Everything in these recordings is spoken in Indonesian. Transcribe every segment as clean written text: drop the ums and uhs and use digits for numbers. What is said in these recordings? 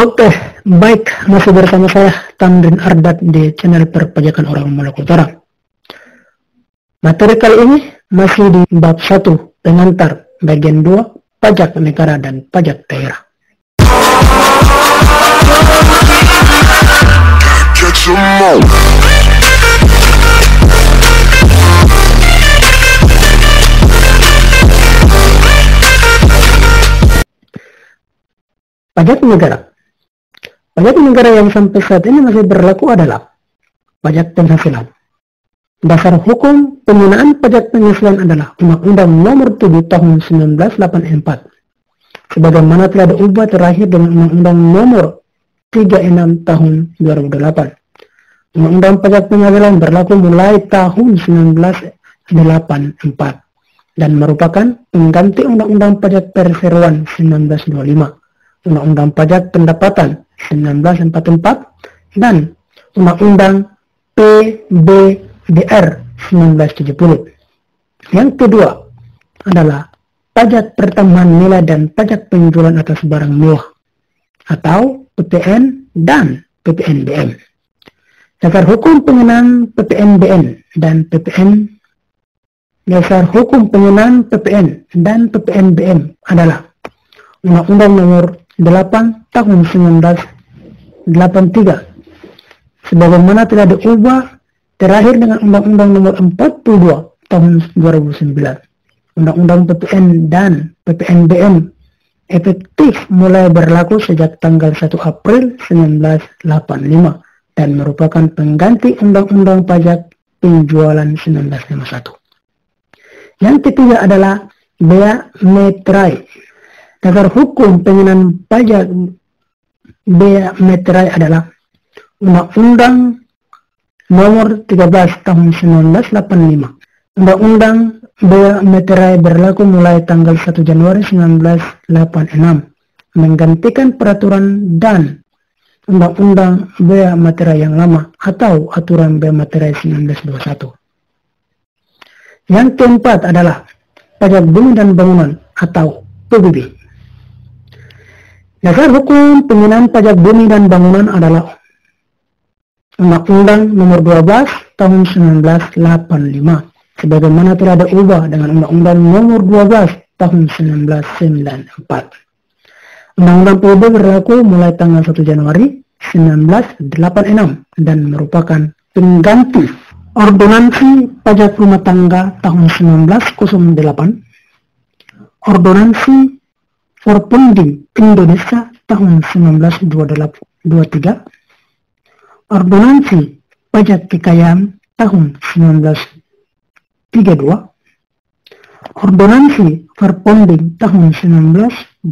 Oke, baik, masih bersama saya Tamrin Ardat di channel Perpajakan Orang Maluku Utara. Materi kali ini masih di bab 1 pengantar bagian 2 pajak negara dan pajak daerah. Pajak negara. Pajak negara yang sampai saat ini masih berlaku adalah pajak penghasilan. Dasar hukum penggunaan pajak penghasilan adalah Undang-Undang Nomor 7 Tahun 1984. Sebagaimana telah diubah terakhir dengan Undang-Undang Nomor 36 Tahun 2008. Undang-Undang pajak penghasilan berlaku mulai tahun 1984 dan merupakan pengganti Undang-Undang Pajak Perseroan 1925. Undang-Undang Pajak Pendapatan 1944 dan Undang-Undang PBDR 1970. Yang kedua adalah pajak pertambahan nilai dan pajak penjualan atas barang mewah atau PPN dan PPNBM. Dasar hukum pengenaan PPNBM dan PPNBM adalah Undang-Undang Nomor 8 Tahun 1983 sebagaimana telah diubah terakhir dengan Undang-Undang Nomor 42 Tahun 2009. Undang-Undang PPN dan PPNBM efektif mulai berlaku sejak tanggal 1 April 1985 dan merupakan pengganti Undang-Undang Pajak Penjualan 1951. Yang ketiga adalah bea meterai. Dasar hukum pengenaan pajak bea meterai adalah Undang-Undang Nomor 13 Tahun 1985. Undang-Undang bea meterai berlaku mulai tanggal 1 Januari 1986, menggantikan peraturan dan Undang-Undang bea meterai yang lama atau Aturan Bea Meterai 1921. Yang keempat adalah pajak bumi dan bangunan atau PBB. Dasar hukum pengenaan pajak bumi dan bangunan adalah Undang-Undang Nomor 12 Tahun 1985 sebagaimana telah diubah dengan Undang-Undang Nomor 12 Tahun 1994. Undang-Undang PBB berlaku mulai tanggal 1 Januari 1986 dan merupakan pengganti Ordonansi Pajak Rumah Tangga Tahun 1908, Ordonansi Forponding Indonesia tahun 1923, Ordonansi Pajak Kekayaan tahun 1932, Ordonansi Forponding tahun 1928,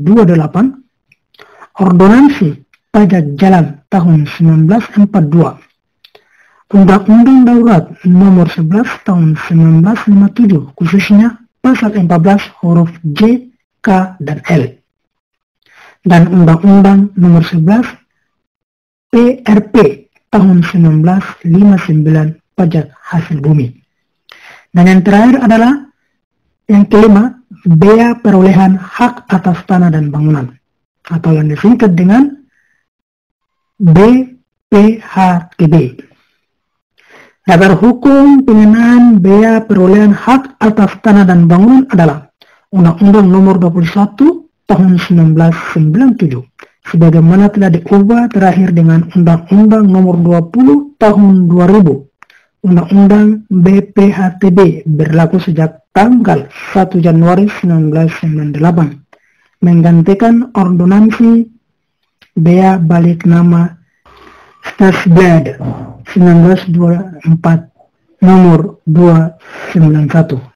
Ordonansi Pajak Jalan tahun 1942, Undang-Undang Darurat Nomor 11 tahun 1957 khususnya pasal 14 huruf J, K, dan L. Dan Undang-Undang Nomor 11 PRP tahun 1959 pajak hasil bumi. Dan yang terakhir adalah yang kelima, bea perolehan hak atas tanah dan bangunan atau yang disingkat dengan BPHTB. Dasar hukum pengenaan bea perolehan hak atas tanah dan bangunan adalah Undang-Undang Nomor 21 Tahun 1997 sebagaimana telah diubah terakhir dengan Undang-Undang Nomor 20 Tahun 2000. Undang-Undang BPHTB berlaku sejak tanggal 1 Januari 1998 menggantikan Ordonansi Bea Balik Nama Stadsblad 1924 Nomor 291.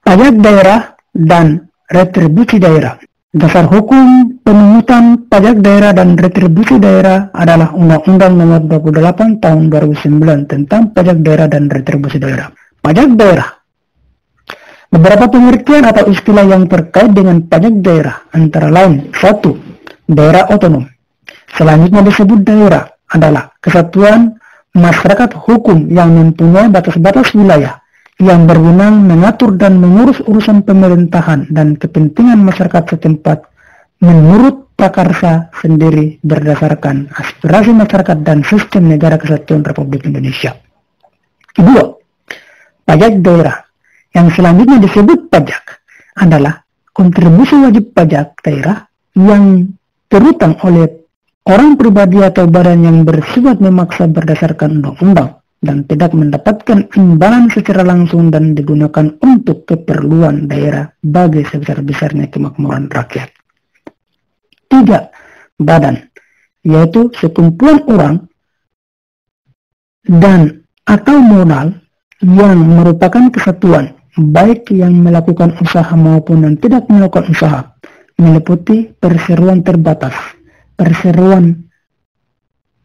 Pajak daerah dan retribusi daerah. Dasar hukum pemungutan pajak daerah dan retribusi daerah adalah Undang-Undang Nomor 28 Tahun 2009 tentang pajak daerah dan retribusi daerah. Pajak daerah. Beberapa pengertian atau istilah yang terkait dengan pajak daerah antara lain: 1. Daerah otonom. Selanjutnya disebut daerah adalah kesatuan masyarakat hukum yang mempunyai batas-batas wilayah yang berwenang mengatur dan mengurus urusan pemerintahan dan kepentingan masyarakat setempat menurut prakarsa sendiri berdasarkan aspirasi masyarakat dan sistem negara kesatuan Republik Indonesia. Kedua, pajak daerah yang selanjutnya disebut pajak adalah kontribusi wajib pajak daerah yang terutang oleh orang pribadi atau badan yang bersifat memaksa berdasarkan undang-undang dan tidak mendapatkan imbalan secara langsung dan digunakan untuk keperluan daerah bagi sebesar-besarnya kemakmuran rakyat. 3. Badan, yaitu sekumpulan orang dan atau modal yang merupakan kesatuan, baik yang melakukan usaha maupun yang tidak melakukan usaha, meliputi perseroan terbatas, perseroan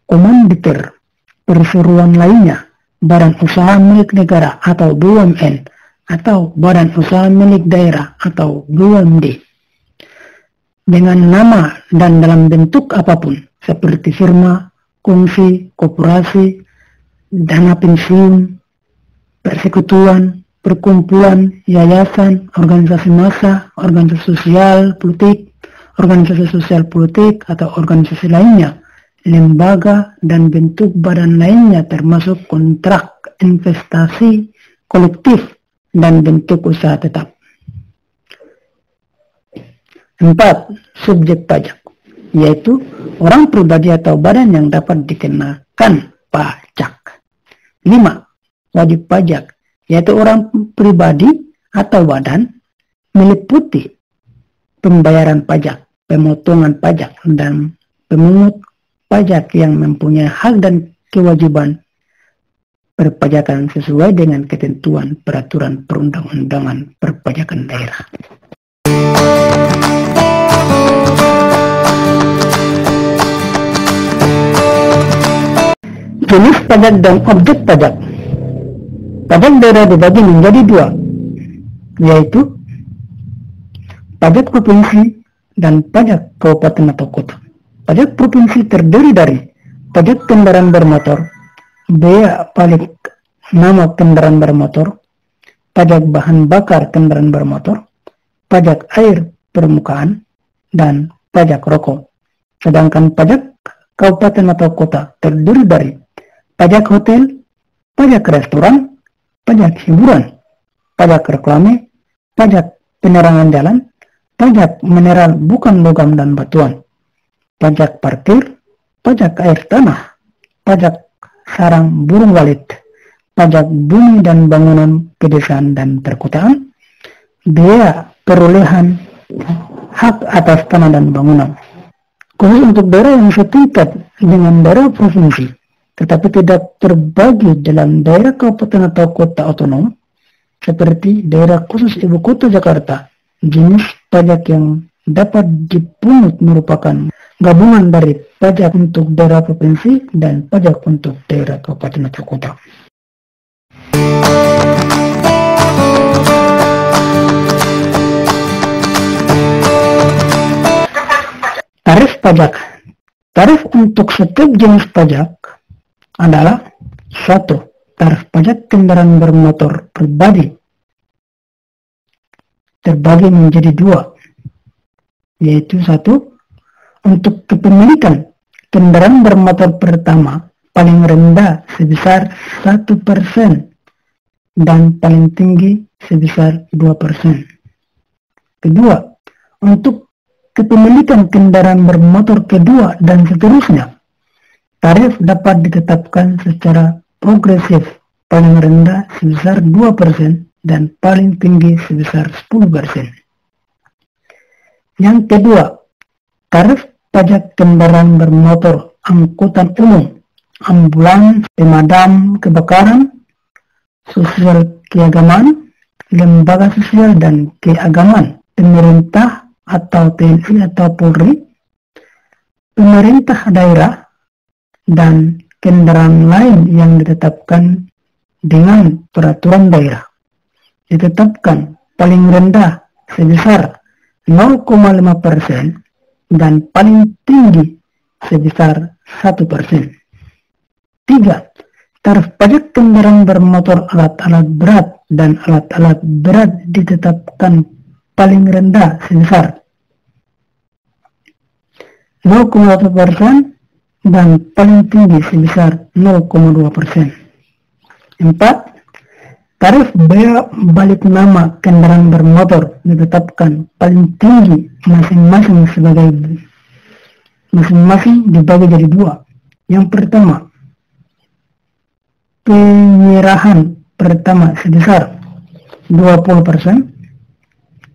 komanditer, perseroan lainnya, badan usaha milik negara atau BUMN, atau badan usaha milik daerah atau BUMD, dengan nama dan dalam bentuk apapun, seperti firma, kongsi, koperasi, dana pensiun, persekutuan, perkumpulan, yayasan, organisasi massa, organisasi sosial politik atau organisasi lainnya, lembaga dan bentuk badan lainnya termasuk kontrak investasi kolektif dan bentuk usaha tetap. 4. Subjek pajak, yaitu orang pribadi atau badan yang dapat dikenakan pajak. 5. Wajib pajak, yaitu orang pribadi atau badan, meliputi pembayaran pajak, pemotongan pajak, dan pemungut pajak yang mempunyai hak dan kewajiban perpajakan sesuai dengan ketentuan peraturan perundang-undangan perpajakan daerah. Jenis pajak dan objek pajak. Pajak daerah dibagi menjadi dua, yaitu pajak provinsi dan pajak kabupaten atau kota. Pajak provinsi terdiri dari pajak kendaraan bermotor, bea balik nama kendaraan bermotor, pajak bahan bakar kendaraan bermotor, pajak air permukaan, dan pajak rokok. Sedangkan pajak kabupaten atau kota terdiri dari pajak hotel, pajak restoran, pajak hiburan, pajak reklame, pajak penerangan jalan, pajak mineral bukan logam dan batuan, pajak parkir, pajak air tanah, pajak sarang burung walet, pajak bumi dan bangunan pedesaan dan perkotaan, bea perolehan hak atas tanah dan bangunan. Khusus untuk daerah yang setingkat dengan daerah provinsi, tetapi tidak terbagi dalam daerah kabupaten atau kota otonom, seperti daerah khusus ibu kota Jakarta, jenis pajak yang dapat dipungut merupakan gabungan dari pajak untuk daerah provinsi dan pajak untuk daerah kabupaten atau kota. Tarif pajak. Tarif untuk setiap jenis pajak adalah 1. Tarif pajak kendaraan bermotor pribadi terbagi menjadi 2, yaitu 1. Untuk kepemilikan kendaraan bermotor pertama paling rendah sebesar 1% dan paling tinggi sebesar 2%. Kedua, untuk kepemilikan kendaraan bermotor kedua dan seterusnya, tarif dapat ditetapkan secara progresif, paling rendah sebesar 2% dan paling tinggi sebesar 10%. Yang kedua, tarif pajak kendaraan bermotor angkutan umum, ambulans, pemadam kebakaran, sosial keagamaan, lembaga sosial dan keagamaan, pemerintah atau TNI atau Polri, pemerintah daerah, dan kendaraan lain yang ditetapkan dengan peraturan daerah. Ditetapkan paling rendah sebesar 0,5% dan paling tinggi sebesar 1%. 3. Tarif pajak kendaraan bermotor alat-alat berat dan alat-alat berat ditetapkan paling rendah sebesar 0,1% dan paling tinggi sebesar 0,2%. 4. Tarif bea balik nama kendaraan bermotor ditetapkan paling tinggi masing-masing dibagi jadi 2. Yang pertama, penyerahan pertama sebesar 20%,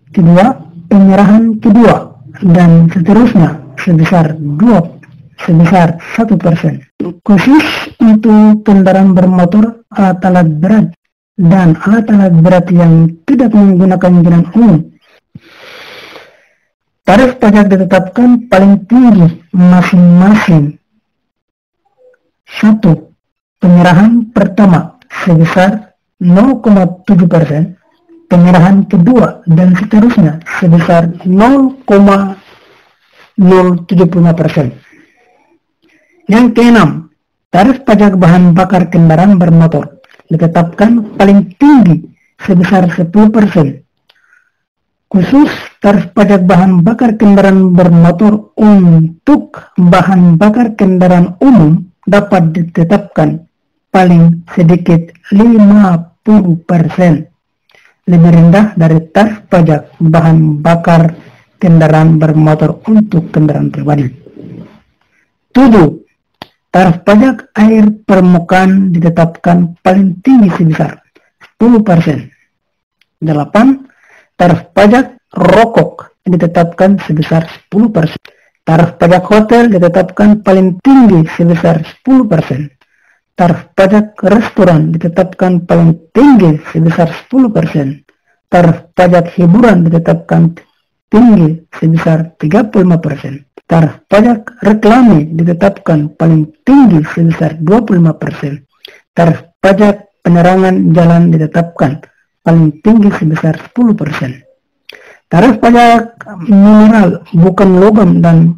kedua penyerahan kedua, dan seterusnya sebesar 1%. Khusus untuk kendaraan bermotor, alat-alat berat dan alat-alat berat yang tidak menggunakan jalan umum, tarif pajak ditetapkan paling tinggi masing-masing. 1. Penyerahan pertama sebesar 0,7%, penyerahan kedua dan seterusnya sebesar 0,075%. Yang keenam, tarif pajak bahan bakar kendaraan bermotor ditetapkan paling tinggi sebesar 10%. Khusus tarif pajak bahan bakar kendaraan bermotor untuk bahan bakar kendaraan umum dapat ditetapkan paling sedikit 50%, lebih rendah dari tarif pajak bahan bakar kendaraan bermotor untuk kendaraan pribadi. 7. Tarif pajak air permukaan ditetapkan paling tinggi sebesar 10%. 8. Tarif pajak rokok ditetapkan sebesar 10%. Tarif pajak hotel ditetapkan paling tinggi sebesar 10%. Tarif pajak restoran ditetapkan paling tinggi sebesar 10%. Tarif pajak hiburan ditetapkan tinggi sebesar 35%. Tarif pajak reklame ditetapkan paling tinggi sebesar 25%. Tarif pajak penerangan jalan ditetapkan paling tinggi sebesar 10%. Tarif pajak mineral bukan logam dan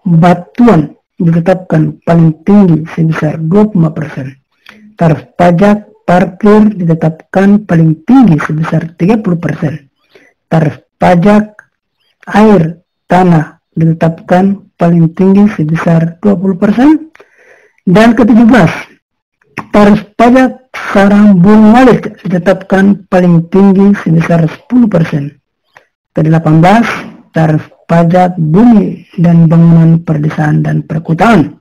batuan ditetapkan paling tinggi sebesar 25%. Tarif pajak parkir ditetapkan paling tinggi sebesar 30%. Tarif pajak air tanah ditetapkan paling tinggi sebesar 20%. Dan ke-17, tarif pajak sarang burung walet ditetapkan paling tinggi sebesar 10%. Ke-18, tarif pajak bumi dan bangunan perdesaan dan perkotaan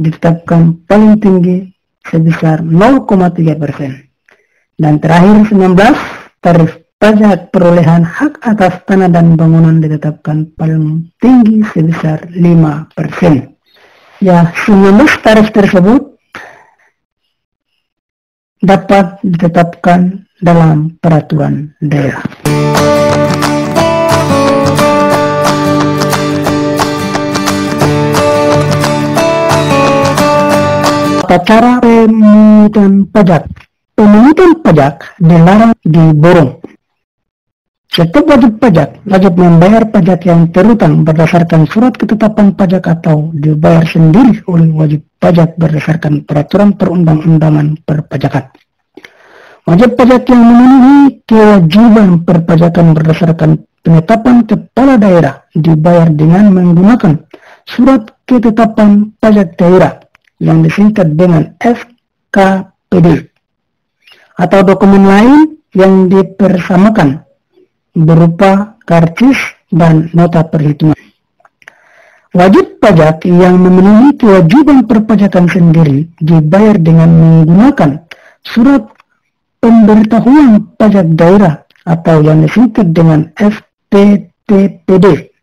ditetapkan paling tinggi sebesar 0,3%. Dan terakhir 19, tarif pajak perolehan hak atas tanah dan bangunan ditetapkan paling tinggi sebesar 5%. Ya, 19 tarif tersebut dapat ditetapkan dalam peraturan daerah. Tata cara pemungutan pajak. Pemungutan pajak dilarang diborong. Setiap wajib pajak wajib membayar pajak yang terutang berdasarkan surat ketetapan pajak atau dibayar sendiri oleh wajib pajak berdasarkan peraturan perundang-undangan perpajakan. Wajib pajak yang memenuhi kewajiban perpajakan berdasarkan penetapan kepala daerah dibayar dengan menggunakan surat ketetapan pajak daerah yang disingkat dengan SKPD atau dokumen lain yang dipersamakan berupa karcis dan nota perhitungan. Wajib pajak yang memenuhi kewajiban perpajakan sendiri dibayar dengan menggunakan surat pemberitahuan pajak daerah atau yang disingkat dengan SPTPD,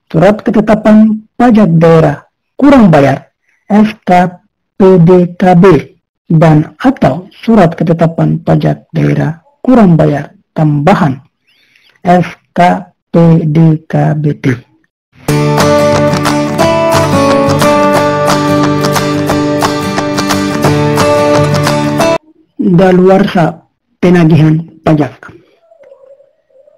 surat ketetapan pajak daerah kurang bayar SKPDKB, dan atau surat ketetapan pajak daerah kurang bayar tambahan SKPDKBT. Daluarsa penagihan pajak.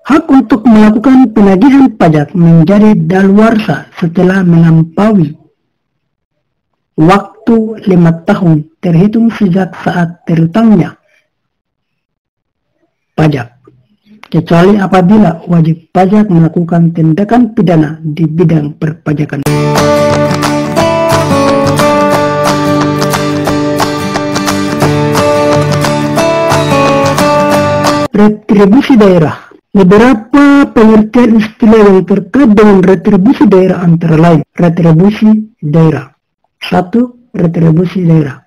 Hak untuk melakukan penagihan pajak menjadi daluarsa setelah melampaui waktu 5 tahun terhitung sejak saat terutangnya pajak, kecuali apabila wajib pajak melakukan tindakan pidana di bidang perpajakan. Retribusi daerah. Beberapa pengertian istilah yang terkait dengan retribusi daerah antara lain. Retribusi daerah. 1. Retribusi daerah.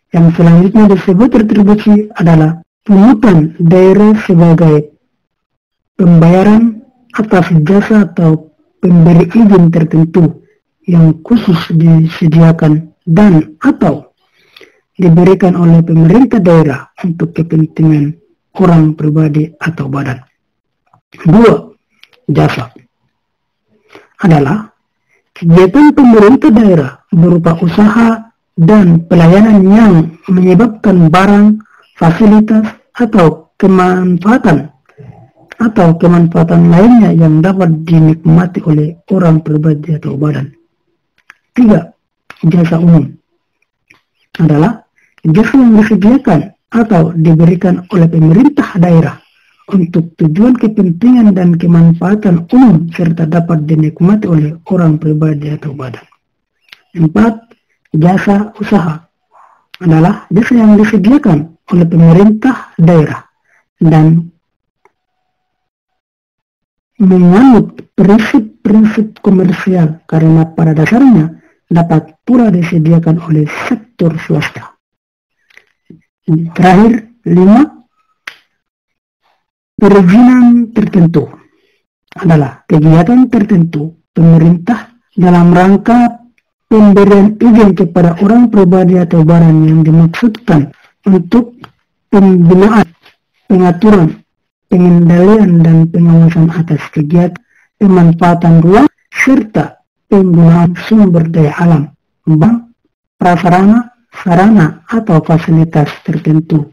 Yang selanjutnya disebut retribusi adalah pungutan daerah sebagai pembayaran atas jasa atau pemberi izin tertentu yang khusus disediakan dan atau diberikan oleh pemerintah daerah untuk kepentingan orang pribadi atau badan. 2. Jasa adalah kegiatan pemerintah daerah berupa usaha dan pelayanan yang menyebabkan barang, fasilitas, atau kemanfaatan lainnya yang dapat dinikmati oleh orang pribadi atau badan. 3. Jasa umum adalah jasa yang disediakan atau diberikan oleh pemerintah daerah untuk tujuan kepentingan dan kemanfaatan umum serta dapat dinikmati oleh orang pribadi atau badan. 4. Jasa usaha adalah jasa yang disediakan oleh pemerintah daerah dan menganut prinsip-prinsip komersial karena pada dasarnya dapat pula disediakan oleh sektor swasta. Terakhir, 5. Perizinan tertentu adalah kegiatan tertentu pemerintah dalam rangka pemberian izin kepada orang pribadi atau barang yang dimaksudkan untuk pembinaan, pengaturan, pengendalian dan pengawasan atas kegiatan pemanfaatan ruang serta penggunaan sumber daya alam, bank, prasarana, sarana atau fasilitas tertentu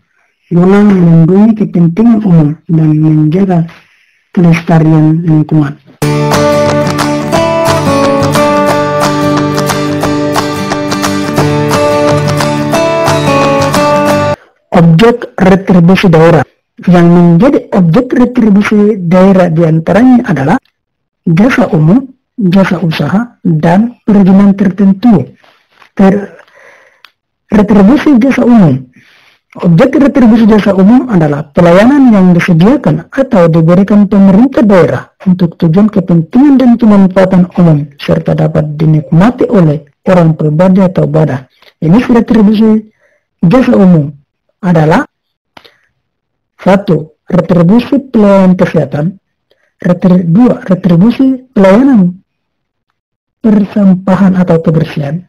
guna melindungi kepentingan umum dan menjaga kelestarian lingkungan. Objek retribusi daerah. Yang menjadi objek retribusi daerah diantaranya adalah jasa umum, jasa usaha, dan perizinan tertentu. Retribusi jasa umum. Objek retribusi jasa umum adalah pelayanan yang disediakan atau diberikan pemerintah daerah untuk tujuan kepentingan dan kemanfaatan umum serta dapat dinikmati oleh orang pribadi atau badan. Jenis retribusi jasa umum adalah 1. Retribusi pelayanan kesehatan. 2. Retribusi pelayanan persampahan atau kebersihan.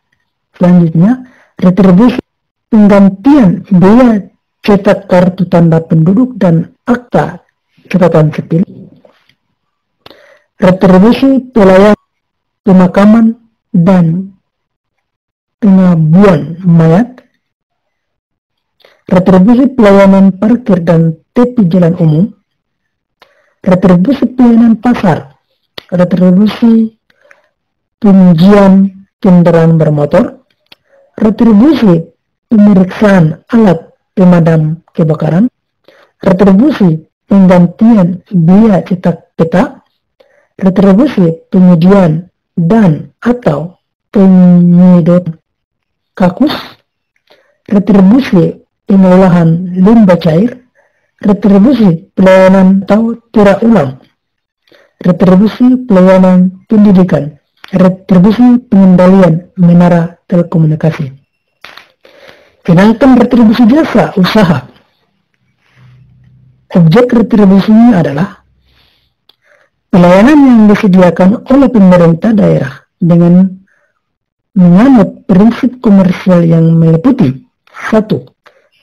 Selanjutnya, retribusi penggantian biaya cetak kartu tanda penduduk dan akta catatan sipil. Retribusi pelayanan pemakaman dan pengabuan mayat. Retribusi pelayanan parkir dan tepi jalan umum. Retribusi pelayanan pasar. Retribusi pengujian kendaraan bermotor. Retribusi pemeriksaan alat pemadam kebakaran. Retribusi penggantian biaya cetak peta. Retribusi penyediaan dan atau penyedotan kakus. Retribusi pengolahan limbah cair. Retribusi pelayanan atau tira ulang. Retribusi pelayanan pendidikan. Retribusi pengendalian menara telekomunikasi. Sedangkan retribusi jasa usaha. Objek retribusinya adalah pelayanan yang disediakan oleh pemerintah daerah dengan menganut prinsip komersial yang meliputi 1.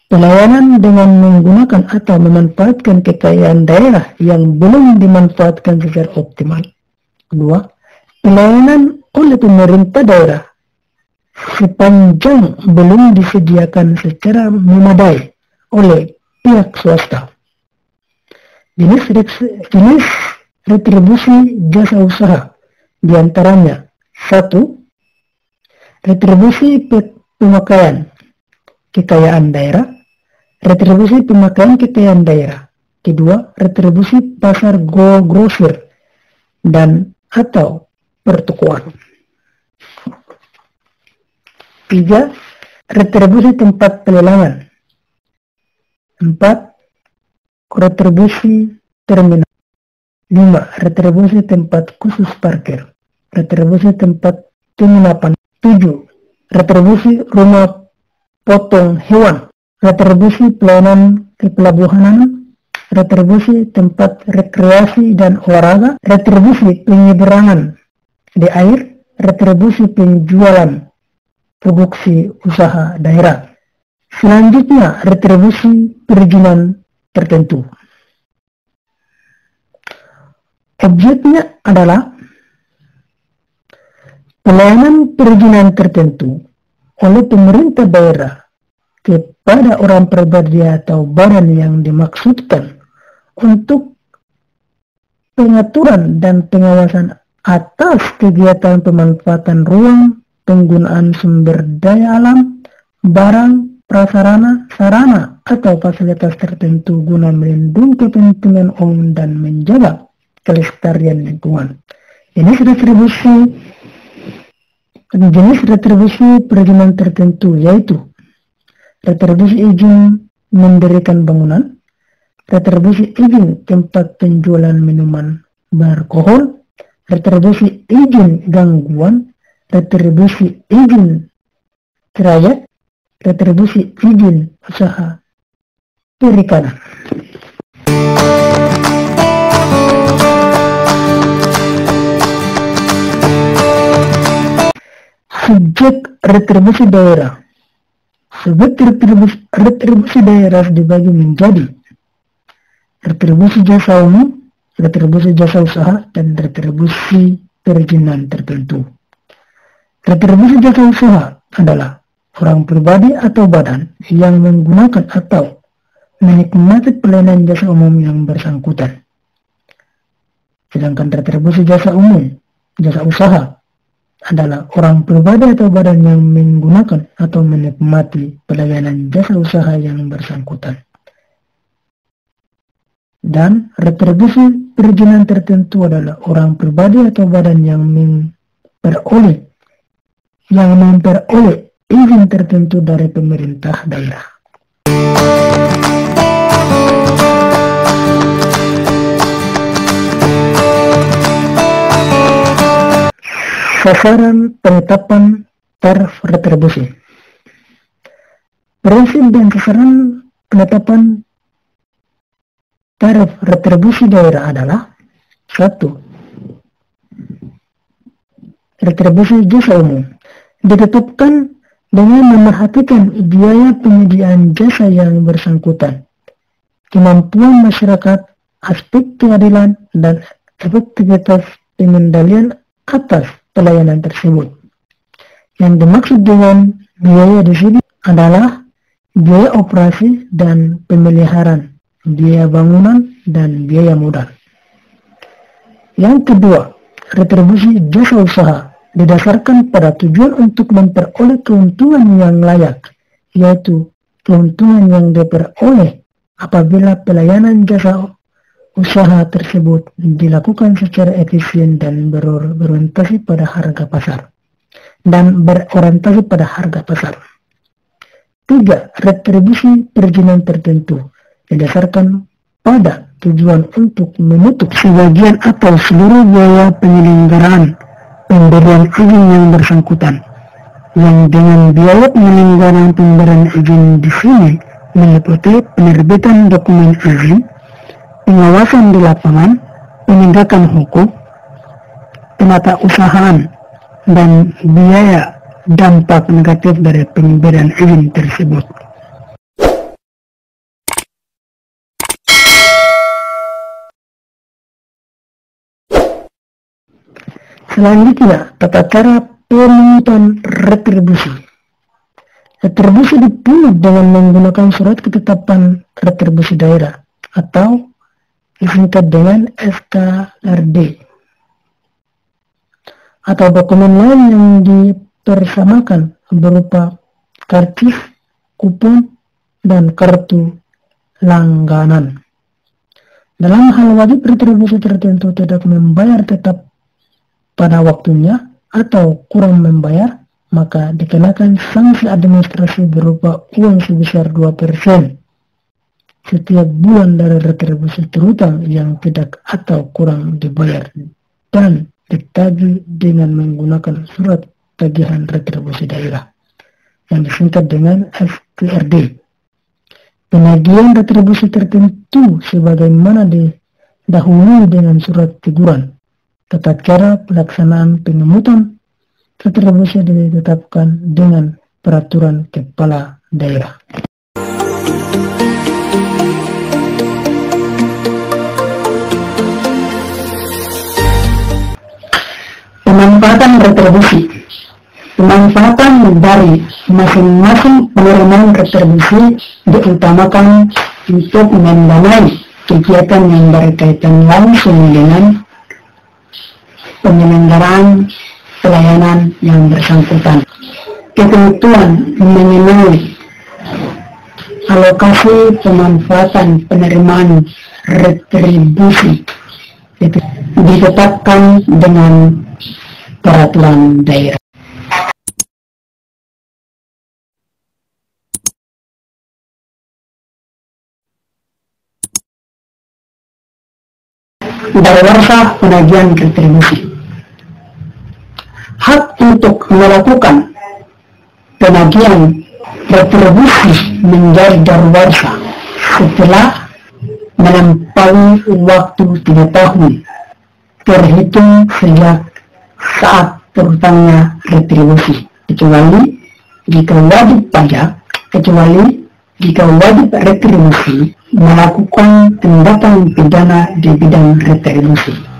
Pelayanan dengan menggunakan atau memanfaatkan kekayaan daerah yang belum dimanfaatkan secara optimal. 2. Pelayanan oleh pemerintah daerah sepanjang belum disediakan secara memadai oleh pihak swasta. Jenis retribusi jasa usaha diantaranya 1. Retribusi pemakaian kekayaan daerah, retribusi pemakaian kekayaan daerah. Kedua, retribusi pasar grosir dan atau pertukuan. 3. Retribusi tempat pelelangan. 4. Retribusi terminal. 5. Retribusi tempat khusus parkir. Retribusi tempat penginapan. 7. Retribusi rumah potong hewan. Retribusi pelayanan kepelabuhanan. Retribusi tempat rekreasi dan olahraga. Retribusi penyeberangan di air. Retribusi penjualan produksi usaha daerah. Selanjutnya, retribusi perizinan tertentu. Objeknya adalah pelayanan perizinan tertentu oleh pemerintah daerah kepada orang pribadi atau badan yang dimaksudkan untuk pengaturan dan pengawasan atas kegiatan pemanfaatan ruang, penggunaan sumber daya alam, barang, prasarana, sarana, atau fasilitas tertentu guna melindungi kepentingan umum dan menjaga kelestarian lingkungan. Jenis retribusi perizinan tertentu yaitu retribusi izin mendirikan bangunan, retribusi izin tempat penjualan minuman beralkohol, retribusi izin gangguan, retribusi izin kiraat, retribusi izin usaha perikanan. Subjek retribusi daerah. Subjek retribusi daerah dibagi menjadi retribusi jasa umum, retribusi jasa usaha, dan retribusi perizinan tertentu. Retribusi jasa usaha adalah orang pribadi atau badan yang menggunakan atau menikmati pelayanan jasa umum yang bersangkutan. Sedangkan retribusi jasa umum, jasa usaha, adalah orang pribadi atau badan yang menggunakan atau menikmati pelayanan jasa usaha yang bersangkutan. Dan retribusi perizinan tertentu adalah orang pribadi atau badan yang memperoleh izin tertentu dari pemerintah daerah. Sasaran penetapan tarif retribusi. Prinsip dan sasaran penetapan tarif retribusi daerah adalah 1. Retribusi jasa umum ditetapkan dengan memerhatikan biaya penyediaan jasa yang bersangkutan, kemampuan masyarakat, aspek keadilan, dan efektivitas pengendalian atas pelayanan tersebut. Yang dimaksud dengan biaya di sini adalah biaya operasi dan pemeliharaan, biaya bangunan, dan biaya modal. Yang kedua, retribusi jasa usaha didasarkan pada tujuan untuk memperoleh keuntungan yang layak, yaitu keuntungan yang diperoleh apabila pelayanan jasa usaha tersebut dilakukan secara efisien dan berorientasi pada harga pasar. 3. Retribusi perizinan tertentu didasarkan pada tujuan untuk menutup sebagian atau seluruh biaya penyelenggaraan pemberian izin yang bersangkutan, yang dengan biaya penyelenggaraan pemberian izin di sini meliputi penerbitan dokumen izin, pengawasan di lapangan, penegakan hukum, penatausahaan, dan biaya dampak negatif dari pemberian izin tersebut. Selanjutnya, tata cara pemungutan retribusi. Retribusi dipungut dengan menggunakan surat ketetapan retribusi daerah atau disingkat dengan SKRD, atau dokumen lain yang dipersamakan berupa karcis, kupon, dan kartu langganan. Dalam hal wajib retribusi tertentu tidak membayar tetap pada waktunya atau kurang membayar, maka dikenakan sanksi administrasi berupa uang sebesar 2% setiap bulan dari retribusi terutang yang tidak atau kurang dibayar dan ditagih dengan menggunakan surat tagihan retribusi daerah yang disingkat dengan STRD. Penagihan retribusi tertentu sebagaimana didahului dengan surat teguran. Tata cara pelaksanaan pengemutan retribusi ditetapkan dengan peraturan kepala daerah. Pemanfaatan retribusi. Pemanfaatan dari masing-masing penerimaan retribusi diutamakan untuk mendanai kegiatan yang berkaitan langsung dengan penyelenggaraan pelayanan yang bersangkutan. Ketentuan mengenai alokasi pemanfaatan penerimaan retribusi ditetapkan dengan peraturan daerah. Daluarsa penagihan retribusi. Hak untuk melakukan penagihan retribusi menjadi daluarsa setelah melampaui waktu 3 tahun terhitung sejak saat terutangnya retribusi, kecuali jika wajib retribusi melakukan tindakan pidana di bidang retribusi.